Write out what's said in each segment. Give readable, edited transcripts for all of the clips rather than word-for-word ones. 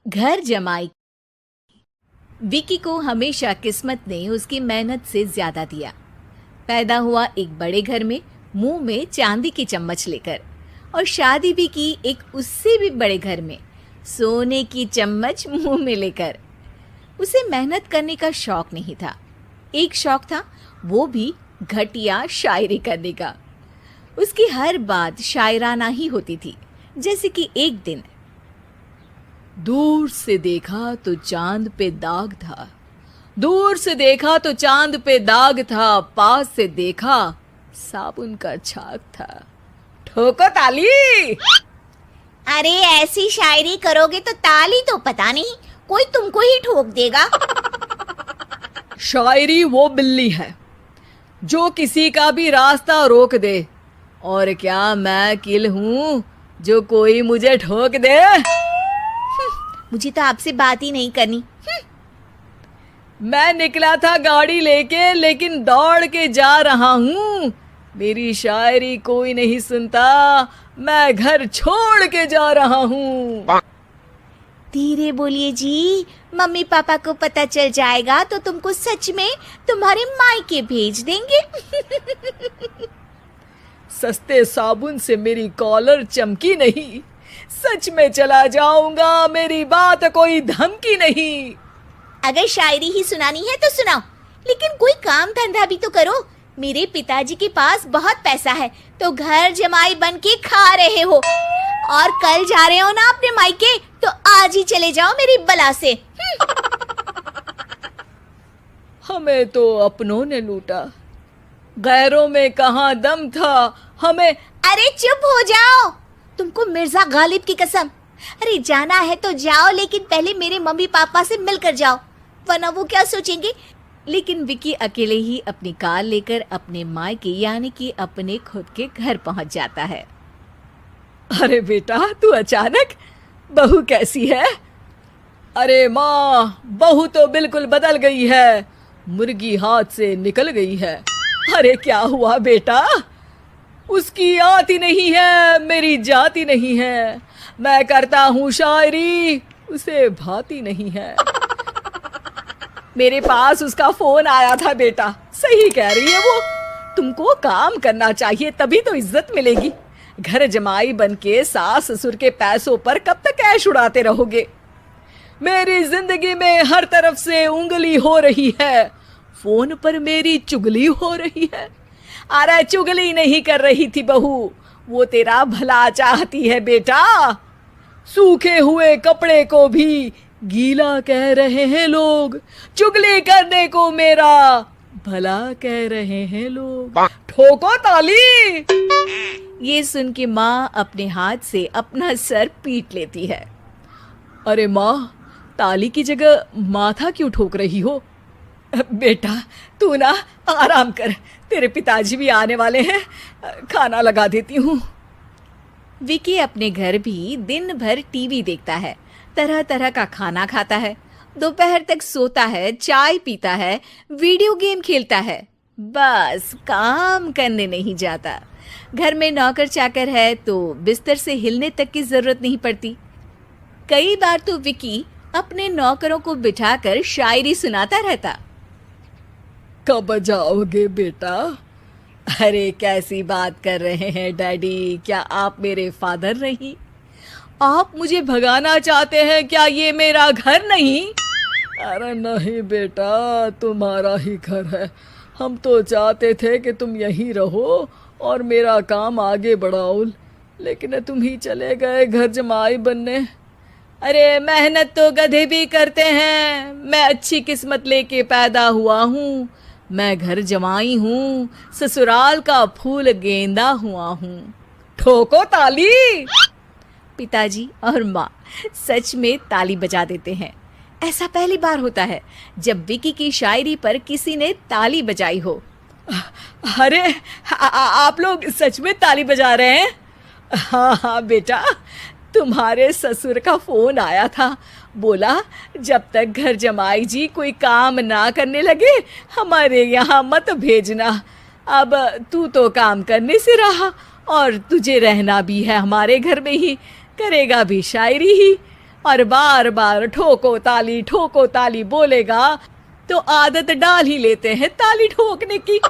घर जमाई। विकी को हमेशा किस्मत ने उसकी मेहनत से ज्यादा दिया। पैदा हुआ एक बड़े घर में, मुंह में चांदी की चम्मच लेकर, और शादी भी की एक उससे भी बड़े घर में, सोने की चम्मच मुंह में लेकर। उसे मेहनत करने का शौक नहीं था। एक शौक था, वो भी घटिया शायरी करने का। उसकी हर बात शायराना ही होती थी। जैसे कि एक दिन, दूर से देखा तो चांद पे दाग था, दूर से देखा तो चांद पे दाग था, पास से देखा साबुन का छाग था। ठोको ताली। अरे ऐसी शायरी करोगे तो ताली तो पता नहीं, कोई तुमको ही ठोक देगा। शायरी वो बिल्ली है जो किसी का भी रास्ता रोक दे, और क्या मैं किल हूं जो कोई मुझे ठोक दे। मुझे तो आपसे बात ही नहीं करनी। मैं निकला था गाड़ी लेके, लेकिन दौड़ के जा रहा हूँ। मेरी शायरी कोई नहीं सुनता, मैं घर छोड़ के जा रहा हूँ। धीरे बोलिए जी, मम्मी पापा को पता चल जाएगा तो तुमको सच में तुम्हारे मायके भेज देंगे। सस्ते साबुन से मेरी कॉलर चमकी नहीं, सच में चला जाऊंगा, मेरी बात कोई धमकी नहीं। अगर शायरी ही सुनानी है तो सुनाओ, लेकिन कोई काम धंधा भी तो करो। मेरे पिताजी के पास बहुत पैसा है, तो घर जमाई बन के खा रहे हो, और कल जा रहे हो ना अपने मायके, तो आज ही चले जाओ मेरी बला से। हमें तो अपनों ने लूटा, गैरों में कहाँ दम था हमें। अरे चुप हो जाओ, तुमको मिर्जा गालिब की कसम। अरे जाना है तो जाओ, लेकिन पहले मेरे मम्मी पापा से मिलकर जाओ, वरना वो क्या सोचेंगे। लेकिन विकी अकेले ही अपनी कार लेकर अपने मायके यानी कि अपने खुद के घर पहुंच जाता है। अरे बेटा, तू अचानक, बहू कैसी है? अरे माँ, बहू तो बिल्कुल बदल गई है, मुर्गी हाथ से निकल गई है। अरे क्या हुआ बेटा? उसकी आती नहीं है, मेरी जाती नहीं है। मैं करता हूँ शायरी, उसे भाती नहीं है। मेरे पास उसका फोन आया था बेटा, सही कह रही है वो। तुमको काम करना चाहिए, तभी तो इज्जत मिलेगी। घर जमाई बनके सास ससुर के पैसों पर कब तक ऐश उड़ाते रहोगे? मेरी जिंदगी में हर तरफ से उंगली हो रही है, फोन पर मेरी चुगली हो रही है। अरे चुगली नहीं कर रही थी बहू, वो तेरा भला चाहती है बेटा। सूखे हुए कपड़े को भी गीला कह रहे हैं लोग, चुगली करने को मेरा भला कह रहे हैं लोग। ठोको ताली। ये सुन के माँ अपने हाथ से अपना सर पीट लेती है। अरे माँ, ताली की जगह माथा क्यों ठोक रही हो? बेटा तू ना आराम कर, तेरे पिताजी भी आने वाले हैं, खाना लगा देती हूँ। विकी अपने घर भी दिन भर टीवी देखता है, तरह तरह का खाना खाता है, दोपहर तक सोता है, चाय पीता है, वीडियो गेम खेलता है, बस काम करने नहीं जाता। घर में नौकर चाकर है तो बिस्तर से हिलने तक की जरूरत नहीं पड़ती। कई बार तो विकी अपने नौकरों को बिठाकर शायरी सुनाता रहता। कब जाओगे बेटा? अरे कैसी बात कर रहे हैं डैडी, क्या आप मेरे फादर नहीं? आप मुझे भगाना चाहते हैं क्या? ये मेरा घर नहीं। अरे नहीं बेटा, तुम्हारा ही घर है। हम तो चाहते थे कि तुम यहीं रहो और मेरा काम आगे बढ़ाओ, लेकिन तुम ही चले गए घर जमाई बनने। अरे मेहनत तो गधे भी करते हैं, मैं अच्छी किस्मत लेके पैदा हुआ हूँ, मैं घर जमाई हूँ, ससुराल का फूल गेंदा हुआ हूँ। ठोको ताली। पिताजी और माँ सच में ताली बजा देते हैं। ऐसा पहली बार होता है जब विकी की शायरी पर किसी ने ताली बजाई हो। अरे आप लोग सच में ताली बजा रहे हैं? हाँ हाँ बेटा, तुम्हारे ससुर का फोन आया था, बोला जब तक घर जमाई जी कोई काम ना करने लगे हमारे यहाँ मत भेजना। अब तू तो काम करने से रहा और तुझे रहना भी है हमारे घर में ही, करेगा भी शायरी ही। और बार बार ठोको ताली बोलेगा तो आदत डाल ही लेते हैं ताली ठोकने की।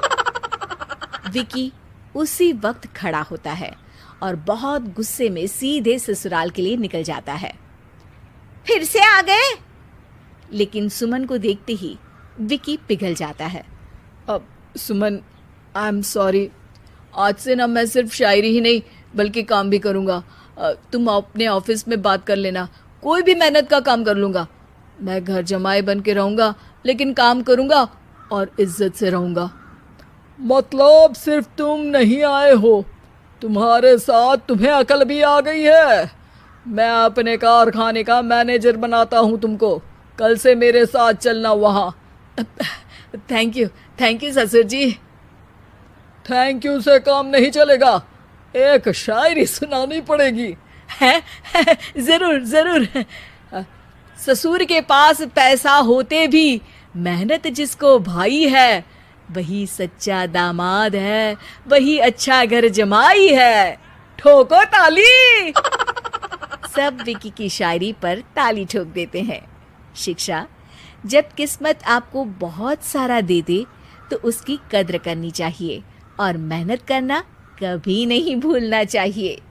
विकी उसी वक्त खड़ा होता है और बहुत गुस्से में सीधे ससुराल के लिए निकल जाता है। फिर से आ गए? लेकिन सुमन को देखते ही विकी पिघल जाता है। अब सुमन, आई एम सॉरी, आज से ना मैं सिर्फ शायरी ही नहीं बल्कि काम भी करूँगा। तुम अपने ऑफिस में बात कर लेना, कोई भी मेहनत का काम कर लूँगा। मैं घर जमाई बन के रहूँगा लेकिन काम करूँगा और इज्जत से रहूँगा। मतलब सिर्फ तुम नहीं आए हो, तुम्हारे साथ तुम्हें अकल भी आ गई है। मैं अपने कारखाने का मैनेजर बनाता हूँ तुमको, कल से मेरे साथ चलना वहाँ। थैंक यू ससुर जी। थैंक यू से काम नहीं चलेगा, एक शायरी सुनानी पड़ेगी। है जरूर। ससुर के पास पैसा होते भी मेहनत जिसको भाई है, वही सच्चा दामाद है, वही अच्छा घर जमाई है। ठोको ताली। सब विकी की शायरी पर ताली ठोक देते हैं। शिक्षा, जब किस्मत आपको बहुत सारा दे दे तो उसकी कद्र करनी चाहिए और मेहनत करना कभी नहीं भूलना चाहिए।